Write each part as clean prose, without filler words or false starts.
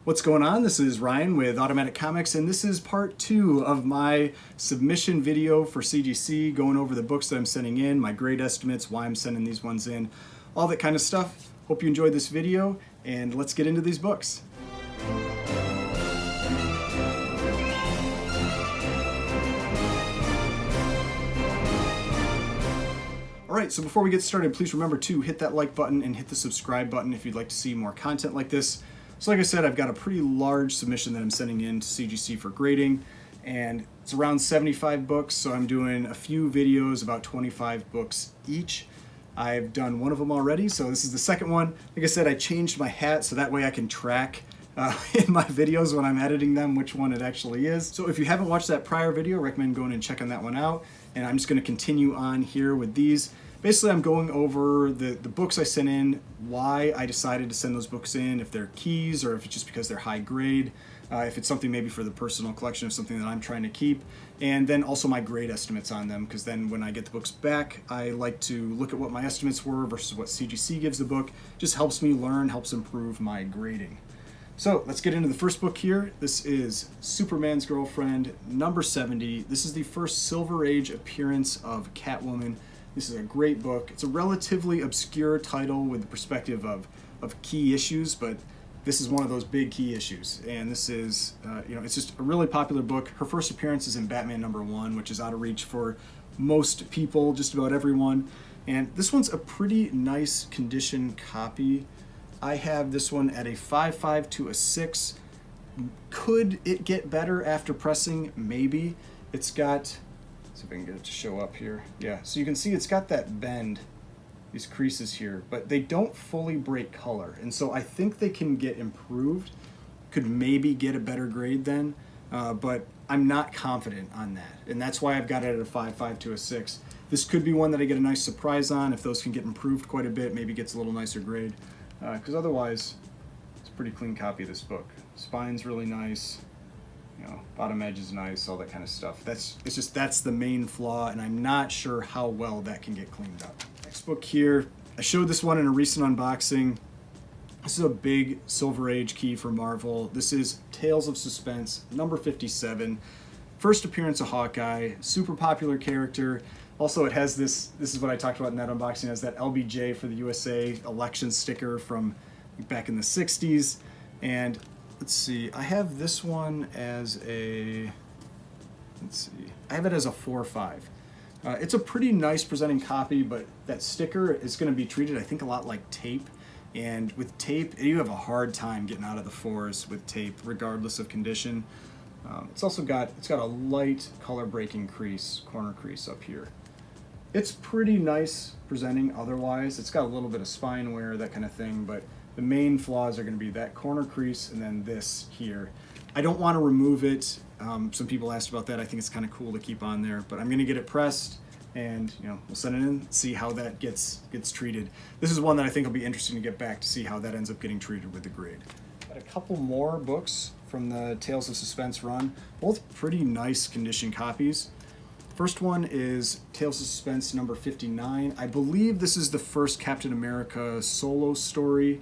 What's going on? This is Ryan with Automatic Comics, and this is part 2 of my submission video for CGC, going over the books that I'm sending in, my grade estimates, why I'm sending these ones in, all that kind of stuff. Hope you enjoyed this video, and let's get into these books. Alright, so before we get started, please remember to hit that like button and hit the subscribe button if you'd like to see more content like this. So like I said, I've got a pretty large submission that I'm sending in to CGC for grading, and it's around 75 books, so I'm doing a few videos, about 25 books each. I've done one of them already, so this is the second one. Like I said, I changed my hat so that way I can track in my videos when I'm editing them which one it actually is. So if you haven't watched that prior video, I recommend going and checking that one out. And I'm just going to continue on here with these. Basically, I'm going over the books I sent in, why I decided to send those books in, if they're keys or if it's just because they're high grade, if it's something maybe for the personal collection of something that I'm trying to keep, and then also my grade estimates on them, because then when I get the books back, I like to look at what my estimates were versus what CGC gives the book. Just helps me learn, helps improve my grading. So let's get into the first book here. This is Superman's Girlfriend, number 70. This is the first Silver Age appearance of Catwoman. This is a great book. It's a relatively obscure title with the perspective of key issues, but this is one of those big key issues. And this is, it's just a really popular book. Her first appearance is in Batman #1, which is out of reach for most people, just about everyone. And this one's a pretty nice condition copy. I have this one at a 5.5 to a 6. Could it get better after pressing? Maybe. It's got, see if I can get it to show up here. Yeah, so you can see it's got that bend, these creases here, but they don't fully break color. And so I think they can get improved. Could maybe get a better grade then, but I'm not confident on that. And that's why I've got it at a 5.5 to a 6. This could be one that I get a nice surprise on if those can get improved quite a bit, maybe gets a little nicer grade. Because otherwise, it's a pretty clean copy of this book. Spine's really nice, bottom edge is nice, all that kind of stuff. That's the main flaw, and I'm not sure how well that can get cleaned up. Next book here, I showed this one in a recent unboxing. This is a big Silver Age key for Marvel. This is Tales of Suspense, number 57. First appearance of Hawkeye, super popular character. Also, it has this is what I talked about in that unboxing, it has that LBJ for the USA election sticker from back in the 60s. And let's see, I have this one as a, I have it as a 4.5. It's a pretty nice presenting copy, but that sticker is going to be treated, I think, a lot like tape. And with tape, you have a hard time getting out of the 4s with tape, regardless of condition. It's also got a light color breaking crease, corner crease up here. It's pretty nice presenting otherwise. It's got a little bit of spine wear, that kind of thing, but the main flaws are going to be that corner crease and then this here. I don't want to remove it. Some people asked about that. I think it's kind of cool to keep on there, but I'm going to get it pressed and we'll send it in, see how that gets treated. This is one that I think will be interesting to get back to see how that ends up getting treated with the grade. Got a couple more books from the Tales of Suspense run, both pretty nice condition copies. First one is Tales of Suspense number 59. I believe this is the first Captain America solo story.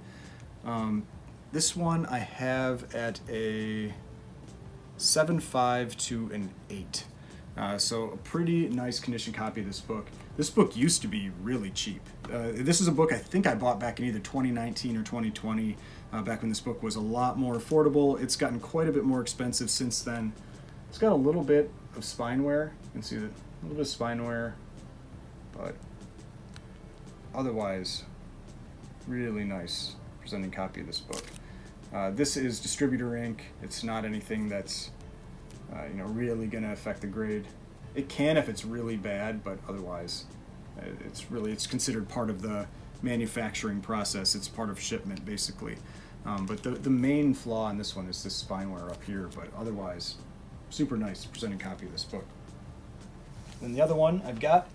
This one I have at a 7.5 to an 8. So a pretty nice condition copy of this book. This book used to be really cheap. This is a book I think I bought back in either 2019 or 2020, back when this book was a lot more affordable. It's gotten quite a bit more expensive since then. It's got a little bit of spine wear. You can see that, a little bit of spine wear, but otherwise, really nice presenting copy of this book. This is distributor ink. It's not anything that's really going to affect the grade. It can if it's really bad, but otherwise, it's considered part of the manufacturing process. It's part of shipment, basically. But the main flaw in this one is this spine wear up here, but otherwise, super nice presenting copy of this book. Then the other one I've got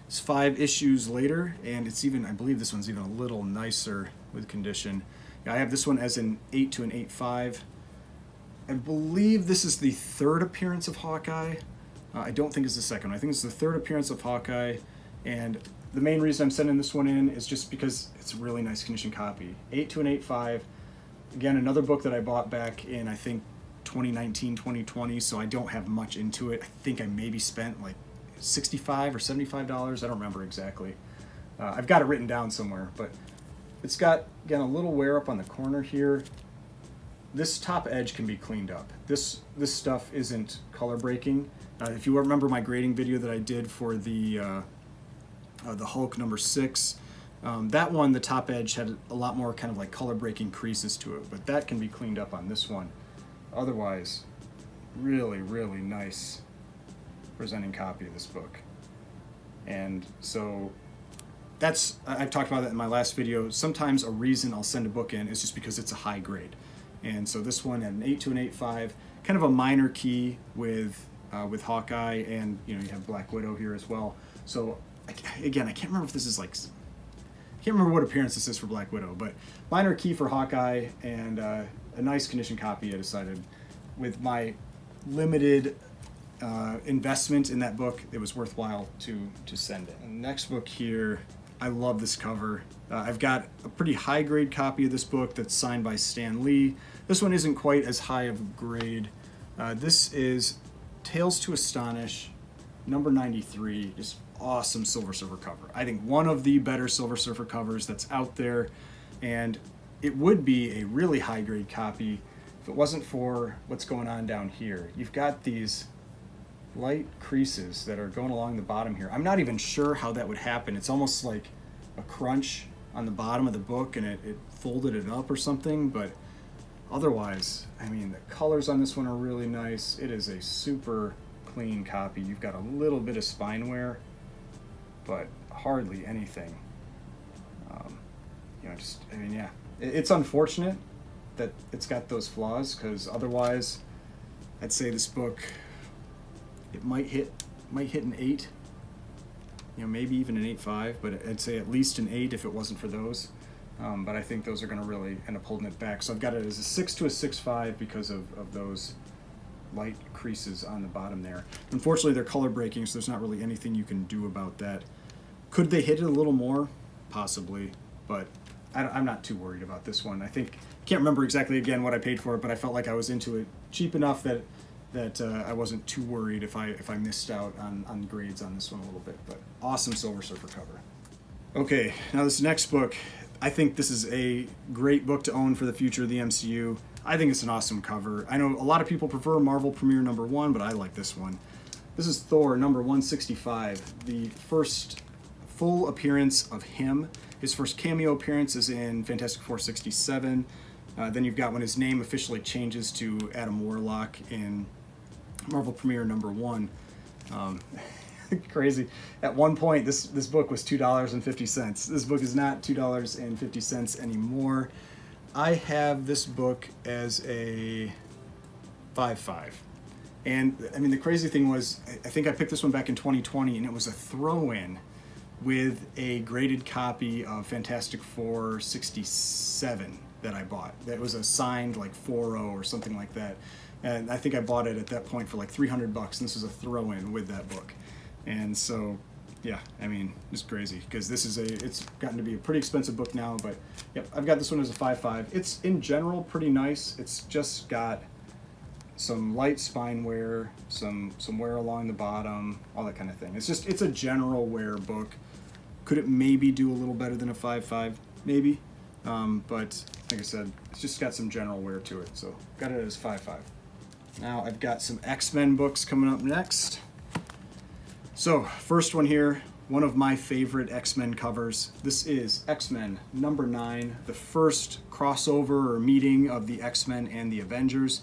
is 5 issues later, and it's even, I believe this one's even a little nicer with condition. I have this one as an 8 to an 8.5. I believe this is the third appearance of Hawkeye. I don't think it's the second one. I think it's the third appearance of Hawkeye, and the main reason I'm sending this one in is just because it's a really nice condition copy. 8 to an 8.5. Again, another book that I bought back in, I think, 2019, 2020, so I don't have much into it. I think I maybe spent like $65 or $75. I don't remember exactly. I've got it written down somewhere, but it's got, again, a little wear up on the corner here. This top edge can be cleaned up. This stuff isn't color breaking. If you remember my grading video that I did for the Hulk #6, that one, the top edge had a lot more kind of like color breaking creases to it, but that can be cleaned up on this one. Otherwise, really, really nice presenting copy of this book. And so I've talked about that in my last video. Sometimes a reason I'll send a book in is just because it's a high grade. And so this one had an 8 to an 8.5, kind of a minor key with Hawkeye, and you have Black Widow here as well. So again, I can't remember if this is like, I can't remember what appearance this is for Black Widow, but minor key for Hawkeye, and a nice condition copy. I decided with my limited investment in that book, it was worthwhile to send it. And the next book here, I love this cover. I've got a pretty high grade copy of this book that's signed by Stan Lee. This one isn't quite as high of a grade. This is Tales to Astonish, number 93. Just awesome Silver Surfer cover. I think one of the better Silver Surfer covers that's out there, and it would be a really high grade copy if it wasn't for what's going on down here. You've got these light creases that are going along the bottom here. I'm not even sure how that would happen. It's almost like a crunch on the bottom of the book, and it folded it up or something, but otherwise, I mean, the colors on this one are really nice. It is a super clean copy. You've got a little bit of spine wear, but hardly anything. It's unfortunate that it's got those flaws, because otherwise I'd say this book, it might hit an 8, maybe even an 8.5, but I'd say at least an 8 if it wasn't for those. But I think those are going to really end up holding it back. So I've got it as a 6 to a 6.5 because of those light creases on the bottom there. Unfortunately, they're color breaking, so there's not really anything you can do about that. Could they hit it a little more? Possibly, but I'm not too worried about this one. I can't remember exactly again what I paid for it, but I felt like I was into it cheap enough that I wasn't too worried if I missed out on grades on this one a little bit. But awesome Silver Surfer cover. Okay, now this next book, I think this is a great book to own for the future of the MCU. I think it's an awesome cover. I know a lot of people prefer Marvel Premiere #1, but I like this one. This is Thor number 165, the first full appearance of him. His first cameo appearance is in Fantastic Four 67. Then you've got when his name officially changes to Adam Warlock in Marvel Premiere #1. Crazy. At one point, this book was $2.50. This book is not $2.50 anymore. I have this book as a 5.5. And I mean, the crazy thing was, I think I picked this one back in 2020, and it was a throw-in with a graded copy of Fantastic Four 67 that I bought. That was a signed like 4.0 or something like that. And I think I bought it at that point for like $300, and this was a throw-in with that book. And so, yeah, I mean, it's crazy, because it's gotten to be a pretty expensive book now, but yep, I've got this one as a 5.5. It's in general pretty nice. It's just got some light spine wear, some wear along the bottom, all that kind of thing. It's a general wear book. Could it maybe do a little better than a 5.5? Maybe. But like I said, it's just got some general wear to it, so got it as 5.5. Now I've got some X-Men books coming up next. So first one here, one of my favorite X-Men covers. This is X-Men number 9, the first crossover or meeting of the X-Men and the Avengers.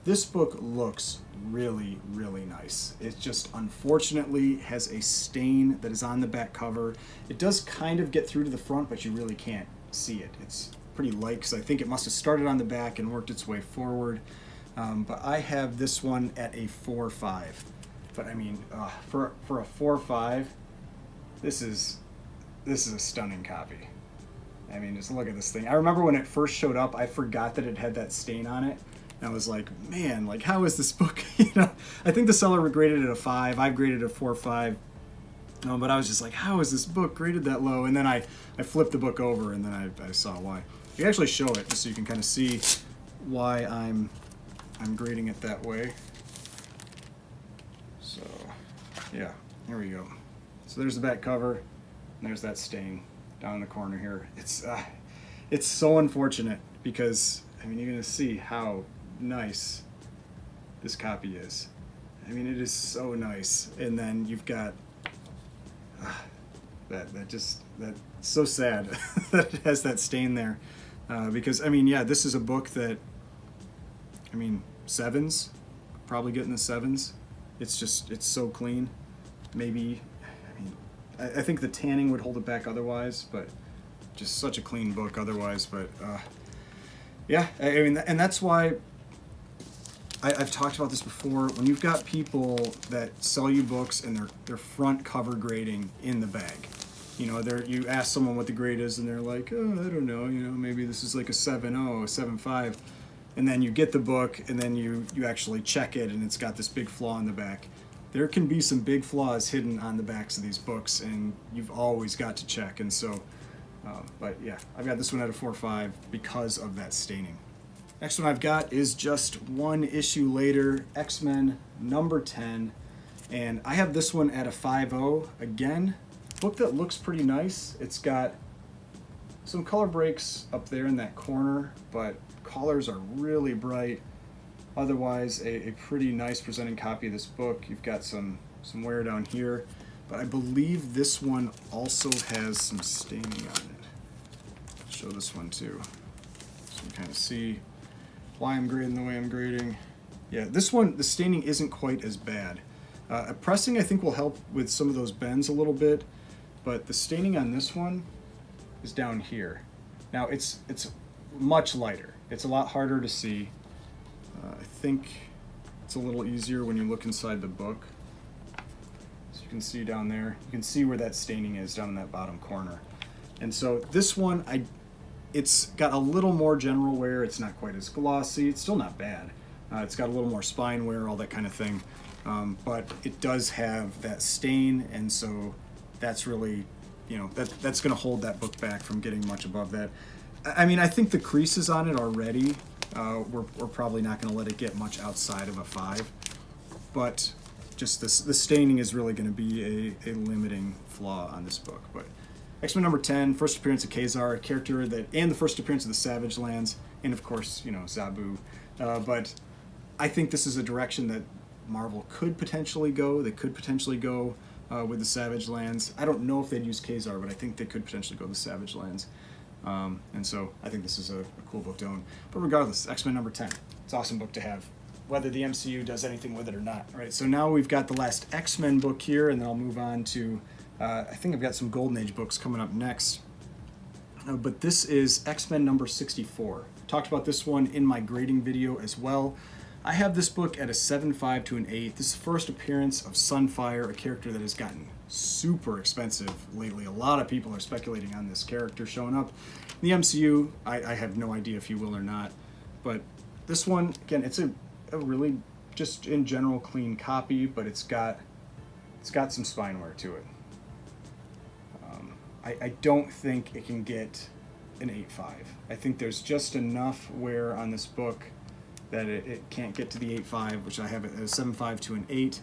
This book looks really, really nice. It just unfortunately has a stain that is on the back cover. It does kind of get through to the front, but you really can't see it. It's pretty light, because I think it must have started on the back and worked its way forward. But I have this one at a 4.5. But I mean, for a 4.5, this is a stunning copy. I mean, just look at this thing. I remember when it first showed up, I forgot that it had that stain on it. And I was like, man, like, how is this book? I think the seller graded it a 5. I've graded it a 4.5. But I was just like, how is this book graded that low? And then I flipped the book over, and then I saw why. You can actually show it just so you can kind of see why I'm grading it that way. So yeah, here we go. So there's the back cover, and there's that stain down in the corner here. It's so unfortunate because, I mean, you're gonna see how nice this copy is. I mean, it is so nice. And then you've got that's so sad that it has that stain there. Because, I mean, yeah, this is a book that, I mean, sevens, probably getting the sevens. It's just, it's so clean. Maybe, I mean, I think the tanning would hold it back otherwise, but just such a clean book otherwise. But yeah, I mean, and that's why I've talked about this before. When you've got people that sell you books and they're front cover grading in the bag, you know, you ask someone what the grade is and they're like, oh, I don't know, you know, maybe this is like a 7.0, a 7.5, and then you get the book and then you actually check it and it's got this big flaw in the back. There can be some big flaws hidden on the backs of these books, and you've always got to check. And so, but yeah, I've got this one at a 4.5 because of that staining. Next one I've got is just one issue later, X-Men number 10, and I have this one at a 5.0. Again, book that looks pretty nice. It's got some color breaks up there in that corner, but colors are really bright. Otherwise, a pretty nice presenting copy of this book. You've got some wear down here, but I believe this one also has some staining on it. I'll show this one too, so you kind of see why I'm grading the way I'm grading. Yeah, this one, the staining isn't quite as bad. Pressing, I think, will help with some of those bends a little bit, but the staining on this one is down here. Now, it's much lighter. It's a lot harder to see. I think it's a little easier when you look inside the book. So you can see down there, you can see where that staining is down in that bottom corner. And so this one, it's got a little more general wear. It's not quite as glossy. It's still not bad. It's got a little more spine wear, all that kind of thing. But it does have that stain, and so that's really, you know, that's going to hold that book back from getting much above that. I mean, I think the creases on it already, we're probably not going to let it get much outside of a 5. But just the staining is really going to be a limiting flaw on this book. But X-Men number 10, first appearance of Kazar, a character and the first appearance of the Savage Lands, and of course, you know, Zabu. But I think this is a direction that Marvel could potentially go. They could potentially go with the Savage Lands. I don't know if they'd use Kazar, but I think they could potentially go the Savage Lands. And so I think this is a cool book to own. But regardless, X-Men number 10. It's an awesome book to have, whether the MCU does anything with it or not. All right, so now we've got the last X-Men book here, and then I'll move on to, I think I've got some Golden Age books coming up next. But this is X-Men number 64. Talked about this one in my grading video as well. I have this book at a 7.5 to an 8. This is the first appearance of Sunfire, a character that has gotten super expensive lately. A lot of people are speculating on this character showing up in the MCU. I have no idea if he will or not. But this one, again, it's a really, just in general, clean copy, but it's got some spine wear to it. I don't think it can get an 8.5. I think there's just enough wear on this book that it can't get to the 8.5, which I have it at a 7.5 to an 8.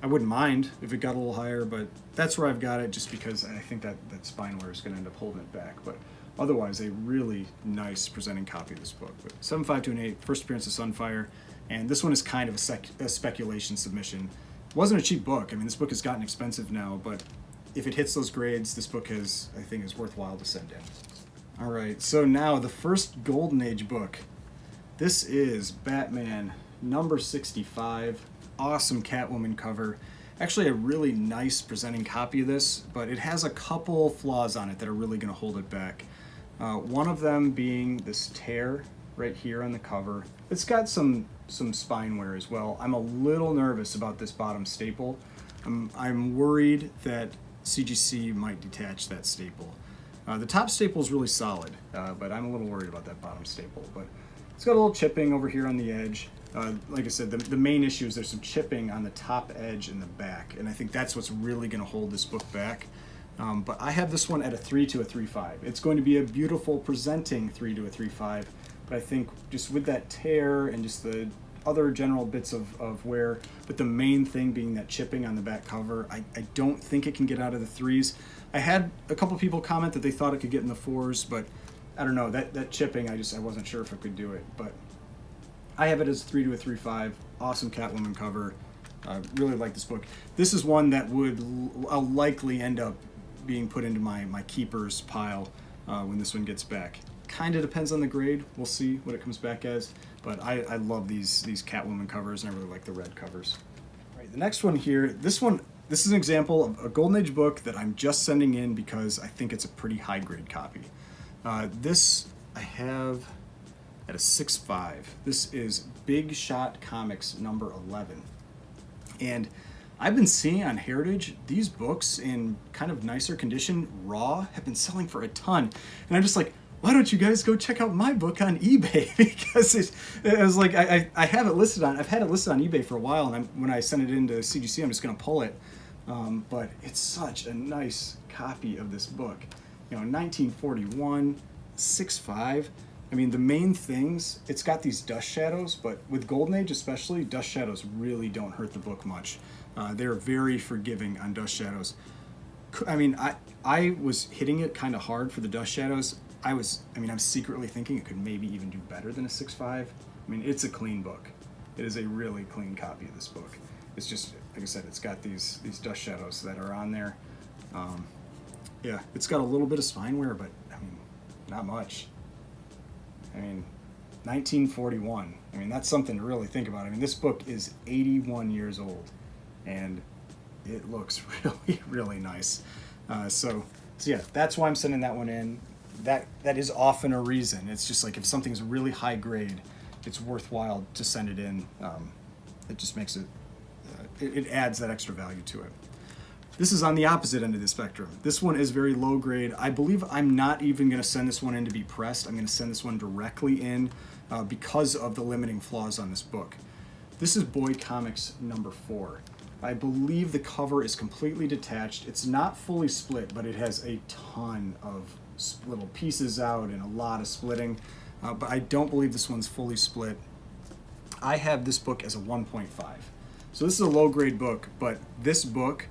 I wouldn't mind if it got a little higher, but that's where I've got it, just because I think that spine wear is going to end up holding it back. But otherwise, a really nice presenting copy of this book. But 7.5 to an 8, first appearance of Sunfire, and this one is kind of a speculation submission. It wasn't a cheap book. I mean, this book has gotten expensive now, but if it hits those grades, this book I think is worthwhile to send in. All right, so now the first Golden Age book. This is Batman number 65. Awesome Catwoman cover. Actually a really nice presenting copy of this, but it has a couple flaws on it that are really going to hold it back. One of them being this tear right here on the cover. It's got some spine wear as well. I'm a little nervous about this bottom staple. I'm worried that CGC might detach that staple. The top staple is really solid, but I'm a little worried about that bottom staple. But it's got a little chipping over here on the edge. Like I said, the main issue is there's some chipping on the top edge and the back, and I think that's what's really going to hold this book back. But I have this one at a 3 to a 3.5. It's going to be a beautiful presenting 3 to a 3.5, but I think just with that tear and just the other general bits of wear, but the main thing being that chipping on the back cover, I don't think it can get out of the 3s. I had a couple people comment that they thought it could get in the 4s, but I don't know, that chipping, I wasn't sure if it could do it. But I have it as a 3 to a 3.5. Awesome Catwoman cover. I really like this book. This is one that I'll likely end up being put into my keepers pile when this one gets back. Kind of depends on the grade. We'll see what it comes back as. But I love these Catwoman covers, and I really like the red covers. All right, the next one here, this is an example of a Golden Age book that I'm just sending in because I think it's a pretty high grade copy. This I have at a 6.5. This is Big Shot Comics number 11. And I've been seeing on Heritage, these books in kind of nicer condition, raw, have been selling for a ton. And I'm just like, why don't you guys go check out my book on eBay? Because it was like, I have it listed on, I've had it listed on eBay for a while, and when I send it into CGC, I'm just gonna pull it. But it's such a nice copy of this book. 1941, 6.5. I mean, the main things, it's got these dust shadows, but with Golden Age especially, dust shadows really don't hurt the book much. They're very forgiving on dust shadows. I mean, I was hitting it kind of hard for the dust shadows. I'm secretly thinking it could maybe even do better than a 6.5. I mean, it's a clean book. It is a really clean copy of this book. It's just, like I said, it's got these dust shadows that are on there. Yeah, it's got a little bit of spine wear, but I mean, not much. I mean, 1941. I mean, that's something to really think about. I mean, this book is 81 years old, and it looks really, really nice. So yeah, that's why I'm sending that one in. That is often a reason. It's just like if something's really high grade, it's worthwhile to send it in. It just makes it, it adds that extra value to it. This is on the opposite end of the spectrum. This one is very low grade. I believe I'm not even going to send this one in to be pressed. I'm going to send this one directly in because of the limiting flaws on this book. This is Boy Comics number 4. I believe the cover is completely detached. It's not fully split, but it has a ton of little pieces out and a lot of splitting. But I don't believe this one's fully split. I have this book as a 1.5. So this is a low grade book, but this book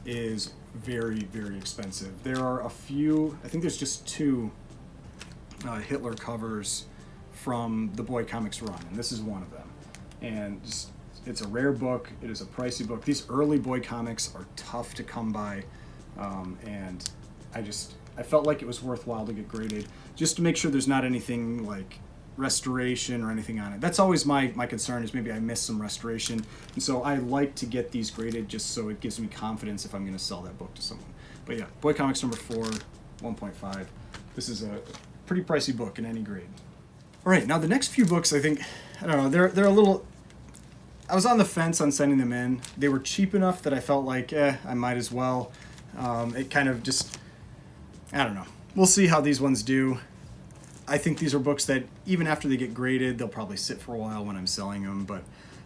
is very, very expensive. There are a few, I think there's just 2 Hitler covers from the Boy Comics run, and this is one of them. And it's a rare book. It is a pricey book. These early Boy Comics are tough to come by, and I felt like it was worthwhile to get graded just to make sure there's not anything like restoration or anything on it. That's always my concern, is maybe I missed some restoration, and so I like to get these graded just so it gives me confidence if I'm going to sell that book to someone. But yeah, Boy Comics number 4, 1.5. This is a pretty pricey book in any grade. All right, now the next few books, I think, I don't know, they're a little, I was on the fence on sending them in. They were cheap enough that I felt like, I might as well. It kind of just, I don't know. We'll see how these ones do. I think these are books that even after they get graded, they'll probably sit for a while when I'm selling them. But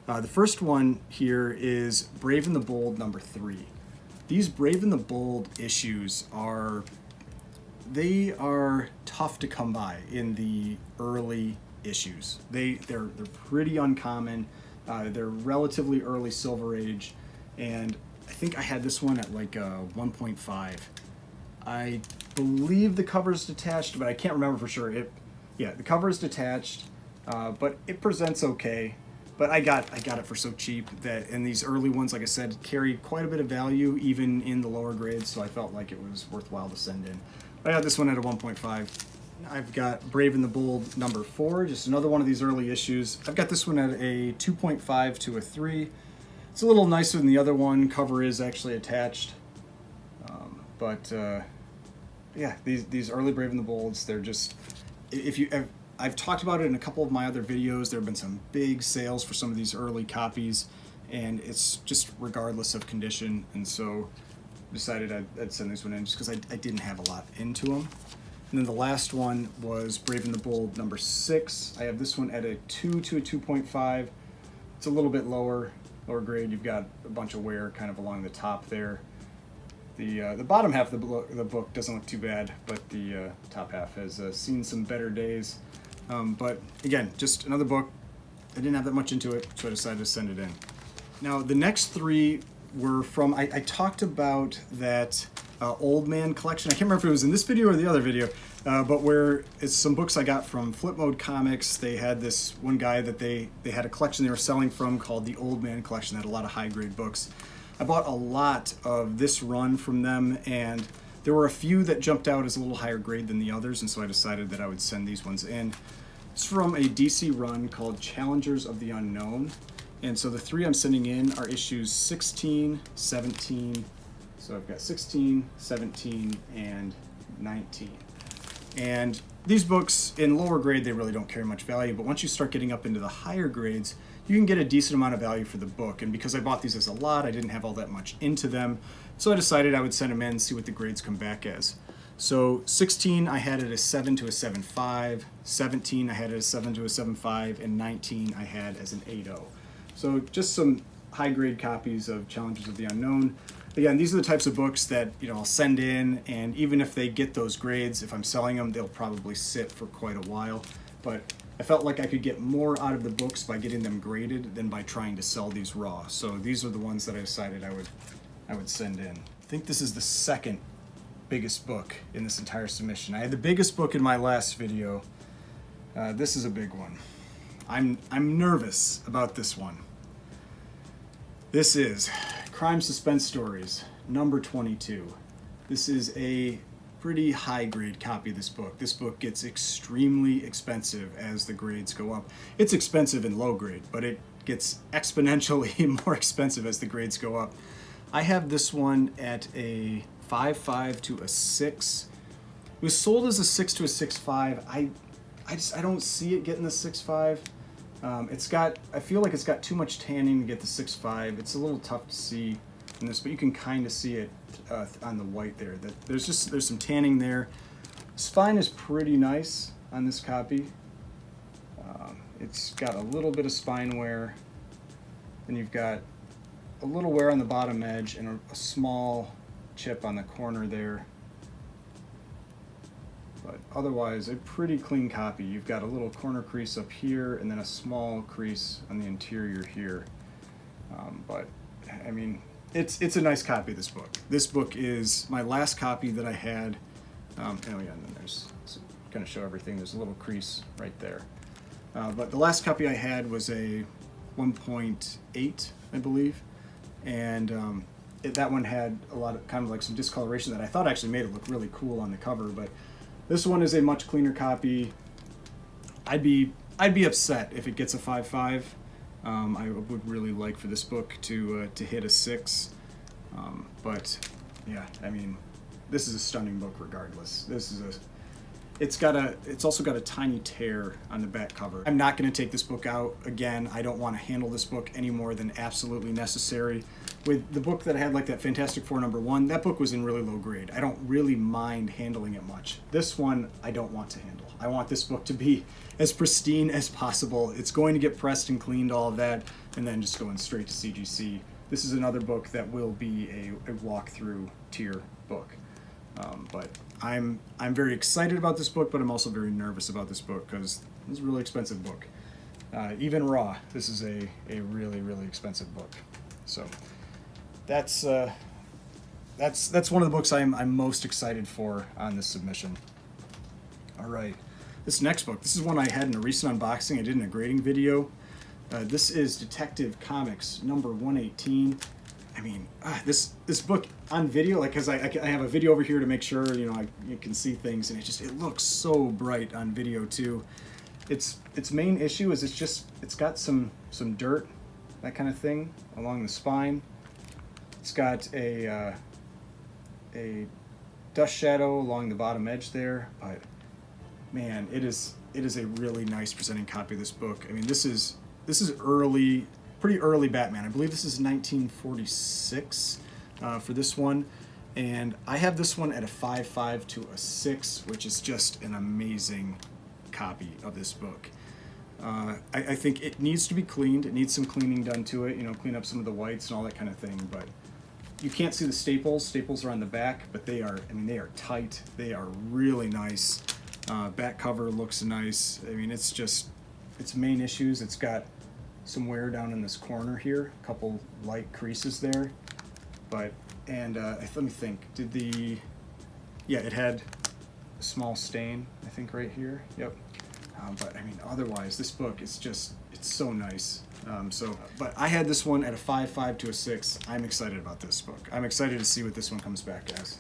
the first one here is Brave and the Bold number 3. These Brave and the Bold issues are tough to come by in the early issues. They're pretty uncommon. They're relatively early Silver Age, and I think I had this one at like 1.5. I believe the cover is detached, but I can't remember for sure. The cover is detached, but it presents okay. But I got it for so cheap that, and these early ones, like I said, carry quite a bit of value even in the lower grades, so I felt like it was worthwhile to send in. I got this one at a 1.5. I've got Brave and the Bold number 4, just another one of these early issues. I've got this one at a 2.5 to a 3. It's a little nicer than the other one. Cover is actually attached, but yeah, these early Brave and the Bolds, they're just, I've talked about it in a couple of my other videos. There have been some big sales for some of these early copies, and it's just regardless of condition, and so decided I'd send this one in just because I didn't have a lot into them. And then the last one was Brave and the Bold number 6. I have this one at a 2 to a 2.5. It's a little bit lower grade. You've got a bunch of wear kind of along the top there. The bottom half of the book doesn't look too bad, but the top half has seen some better days. But again, just another book. I didn't have that much into it, so I decided to send it in. Now, the next three were from, I talked about that Old Man collection. I can't remember if it was in this video or the other video, but where it's some books I got from Flip Mode Comics. They had this one guy that they had a collection they were selling from called the Old Man collection that had a lot of high-grade books. I bought a lot of this run from them, and there were a few that jumped out as a little higher grade than the others, and so I decided that I would send these ones in. It's from a DC run called Challengers of the Unknown, and so the three I'm sending in are issues 16, 17, so I've got 16, 17, and 19. And these books, in lower grade, they really don't carry much value, but once you start getting up into the higher grades, you can get a decent amount of value for the book. And because I bought these as a lot, I didn't have all that much into them, so I decided I would send them in and see what the grades come back as. So 16, I had it as 7 to a 7.5, 17, I had it as 7 to a 7.5, and 19, I had as an 8.0. So just some high-grade copies of Challengers of the Unknown. Again, these are the types of books that I'll send in, and even if they get those grades, if I'm selling them, they'll probably sit for quite a while. But I felt like I could get more out of the books by getting them graded than by trying to sell these raw. So these are the ones that I decided I would send in. I think this is the second biggest book in this entire submission. I had the biggest book in my last video. This is a big one. I'm nervous about this one. This is Crime Suspense Stories, number 22. This is a pretty high-grade copy of this book. This book gets extremely expensive as the grades go up. It's expensive in low grade, but it gets exponentially more expensive as the grades go up. I have this one at a 5.5 to a 6. It was sold as a 6 to a 6.5. I don't see it getting the 6.5. I feel like it's got too much tanning to get the 6.5. It's a little tough to see in this, but you can kind of see it on the white there. That there's some tanning there. Spine is pretty nice on this copy. It's got a little bit of spine wear, and you've got a little wear on the bottom edge and a small chip on the corner there. But otherwise, a pretty clean copy. You've got a little corner crease up here and then a small crease on the interior here. But I mean, it's a nice copy of this book. This book is my last copy that I had. Oh yeah, and then there's, kind of show everything, there's a little crease right there. But the last copy I had was a 1.8, I believe. And that one had a lot of kind of like some discoloration that I thought actually made it look really cool on the cover, but this one is a much cleaner copy. I'd be upset if it gets a 5.5. I would really like for this book to hit a 6. But yeah, I mean, this is a stunning book regardless. It's also got a tiny tear on the back cover. I'm not going to take this book out again. I don't want to handle this book any more than absolutely necessary. With the book that I had, like that Fantastic Four #1, that book was in really low grade. I don't really mind handling it much. This one, I don't want to handle. I want this book to be as pristine as possible. It's going to get pressed and cleaned, all of that, and then just going straight to CGC. This is another book that will be a walkthrough tier book. But I'm very excited about this book, but I'm also very nervous about this book because it's a really expensive book. Even raw, this is a really, really expensive book. So that's one of the books I'm most excited for on this submission. All right, this next book, this is one I had in a recent unboxing. I did in a grading video. This is Detective Comics number 118. I mean, this book on video, like, cause I have a video over here to make sure you can see things, and it looks so bright on video too. Its main issue is it's got some dirt, that kind of thing along the spine. It's got a dust shadow along the bottom edge there, but man, it is a really nice presenting copy of this book. I mean, this is early. Pretty early Batman. I believe this is 1946 for this one, and I have this one at a 5.5 to a 6, which is just an amazing copy of this book. I think it needs to be cleaned. It needs some cleaning done to it, clean up some of the whites and all that kind of thing, but you can't see the staples. Staples are on the back, but they are, I mean, they are tight. They are really nice. Back cover looks nice. I mean, it's just, its main issues, it's got some wear down in this corner here, a couple light creases there. But, and let me think, yeah, it had a small stain, I think, right here. Yep. But I mean, otherwise, this book is just, it's so nice. But I had this one at a 5.5 to a 6. I'm excited about this book. I'm excited to see what this one comes back as.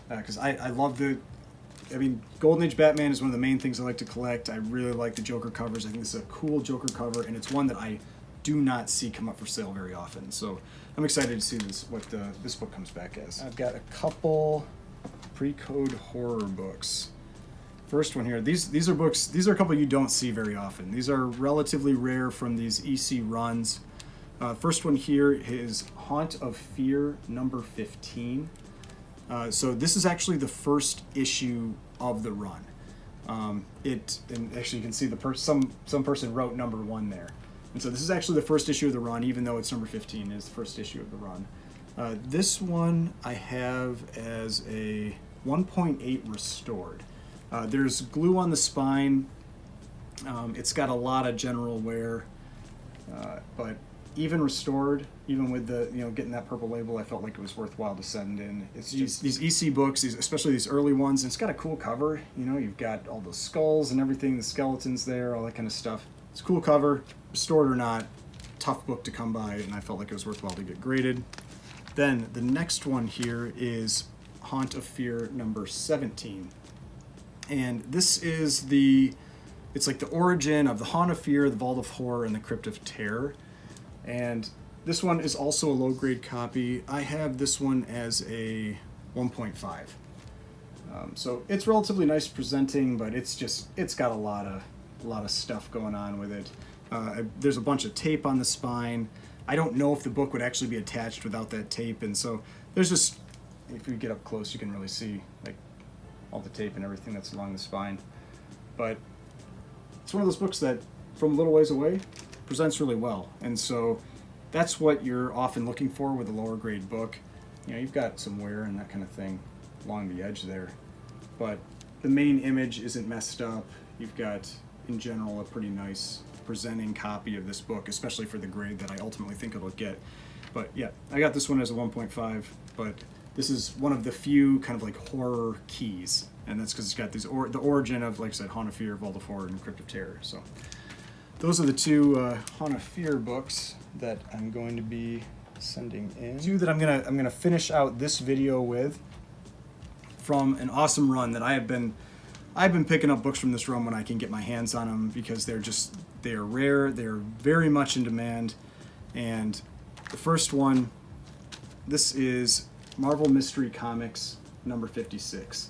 Because I love I mean, Golden Age Batman is one of the main things I like to collect. I really like the Joker covers. I think this is a cool Joker cover, and it's one that I do not see come up for sale very often. So I'm excited to see what this book comes back as. I've got a couple pre-code horror books. First one here, these are books, these are a couple you don't see very often. These are relatively rare from these EC runs. First one here is Haunt of Fear number 15. So this is actually the first issue of the run. And actually you can see some person wrote number 1 there. And so this is actually the first issue of the run, even though it's number 15 is the first issue of the run. This one I have as a 1.8 restored. There's glue on the spine. It's got a lot of general wear, but even restored, even with the getting that purple label, I felt like it was worthwhile to send in. It's just these EC books, especially these early ones. And it's got a cool cover. You've got all the skulls and everything, the skeletons there, all that kind of stuff. It's a cool cover, restored or not. Tough book to come by, and I felt like it was worthwhile to get graded. Then the next one here is Haunt of Fear number 17. And this is it's like the origin of the Haunt of Fear, the Vault of Horror, and the Crypt of Terror. And this one is also a low-grade copy. I have this one as a 1.5. So it's relatively nice presenting, but it's got a lot of stuff going on with it. There's a bunch of tape on the spine. I don't know if the book would actually be attached without that tape, and so there's just, if you get up close, you can really see like all the tape and everything that's along the spine. But it's one of those books that, from a little ways away, presents really well. And so that's what you're often looking for with a lower grade book. You've got some wear and that kind of thing along the edge there. But the main image isn't messed up. You've got, in general, a pretty nice presenting copy of this book, especially for the grade that I ultimately think it'll get. But yeah, I got this one as a 1.5, but this is one of the few kind of like horror keys, and that's because it's got the origin of, like I said, Haunt of Fear, Vault of Horror, and Crypt of Terror. So those are the two Haunt of Fear books that I'm going to be sending in. Two that I'm gonna finish out this video with, from an awesome run that I've been picking up books from this run when I can get my hands on them, because they are rare, they're very much in demand. And the first one, this is Marvel Mystery Comics number 56.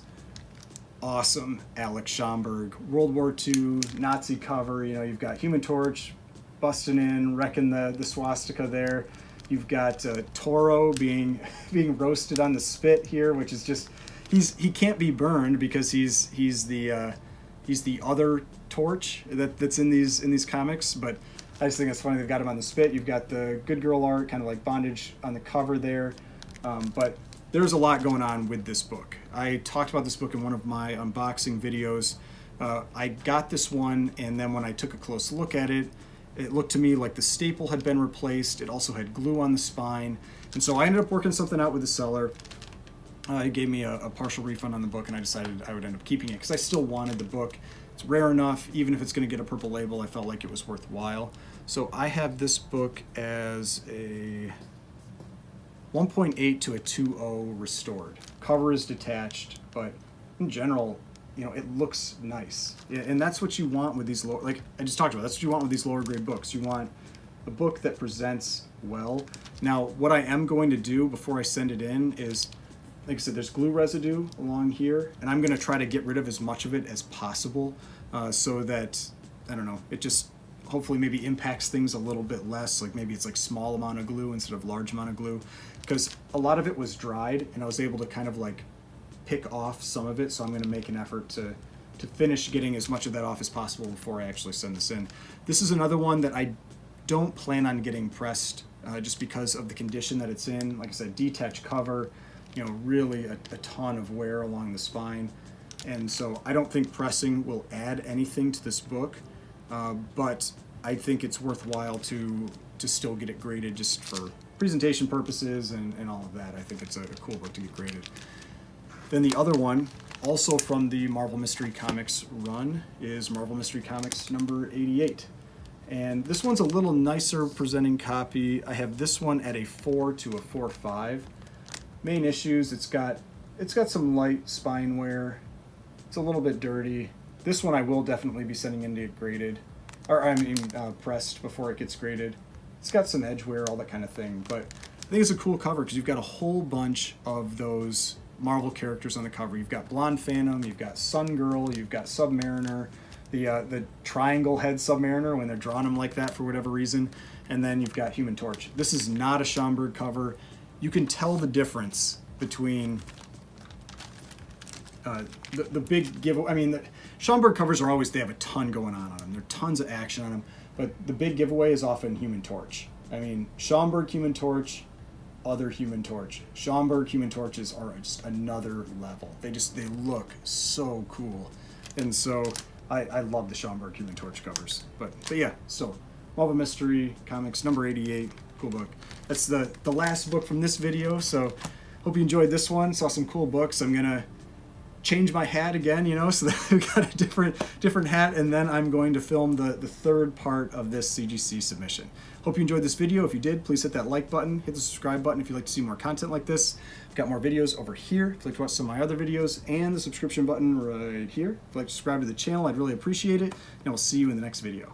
Awesome Alex Schomburg, World War II Nazi cover. You've got Human Torch busting in, wrecking the swastika there. You've got Toro being roasted on the spit here, which is just, he can't be burned because he's the other Torch that's in these comics. But I just think it's funny they've got him on the spit. You've got the Good Girl art, kind of like bondage on the cover there. But there's a lot going on with this book. I talked about this book in one of my unboxing videos. I got this one, and then when I took a close look at it, it looked to me like the staple had been replaced. It also had glue on the spine. And so I ended up working something out with the seller. He gave me a partial refund on the book, and I decided I would end up keeping it because I still wanted the book. It's rare enough, even if it's going to get a purple label, I felt like it was worthwhile. So I have this book as a 1.8 to a 2.0 restored. Cover is detached, but in general, it looks nice. And that's what you want with these like I just talked about, that's what you want with these lower grade books. You want a book that presents well. Now, what I am going to do before I send it in is, like I said, there's glue residue along here, and I'm going to try to get rid of as much of it as possible, so that, I don't know, it just hopefully maybe impacts things a little bit less. Like maybe it's like small amount of glue instead of large amount of glue, because a lot of it was dried and I was able to kind of like pick off some of it. So I'm going to make an effort to finish getting as much of that off as possible before I actually send this in. This is another one that I don't plan on getting pressed just because of the condition that it's in. Like I said, detached cover, you know, really a ton of wear along the spine. And so I don't think pressing will add anything to this book, but I think it's worthwhile to still get it graded just for presentation purposes and all of that. I think it's a cool book to get graded. Then the other one, also from the Marvel Mystery Comics run, is Marvel Mystery Comics number 88. And this one's a little nicer presenting copy. I have this one at a 4 to a 4.5. Main issues, it's got some light spine wear. It's a little bit dirty. This one I will definitely be sending in to get graded, or I mean pressed before it gets graded. It's got some edge wear, all that kind of thing, but I think it's a cool cover because you've got a whole bunch of those Marvel characters on the cover. You've got Blonde Phantom, you've got Sun Girl, you've got Submariner, the triangle head Submariner when they're drawing him like that for whatever reason, and then you've got Human Torch. This is not a Schomburg cover. You can tell the difference between the big giveaway. I mean, the Schomburg covers are always, they have a ton going on them. There are tons of action on them, but the big giveaway is often Human Torch. I mean, Schomburg Human Torch, other Human Torch. Schomburg Human Torches are just another level. They look so cool. And so I love the Schomburg Human Torch covers. But yeah, so Marvel Mystery Comics number 88, cool book. That's the last book from this video, so hope you enjoyed this one. Saw some cool books. I'm gonna change my hat again, you know, so that we've got a different hat, and then I'm going to film the third part of this CGC submission. Hope you enjoyed this video. If you did, please hit that like button, hit the subscribe button if you'd like to see more content like this. I've got more videos over here if you'd like to watch some of my other videos, and the subscription button right here. If you'd like to subscribe to the channel, I'd really appreciate it, and we'll see you in the next video.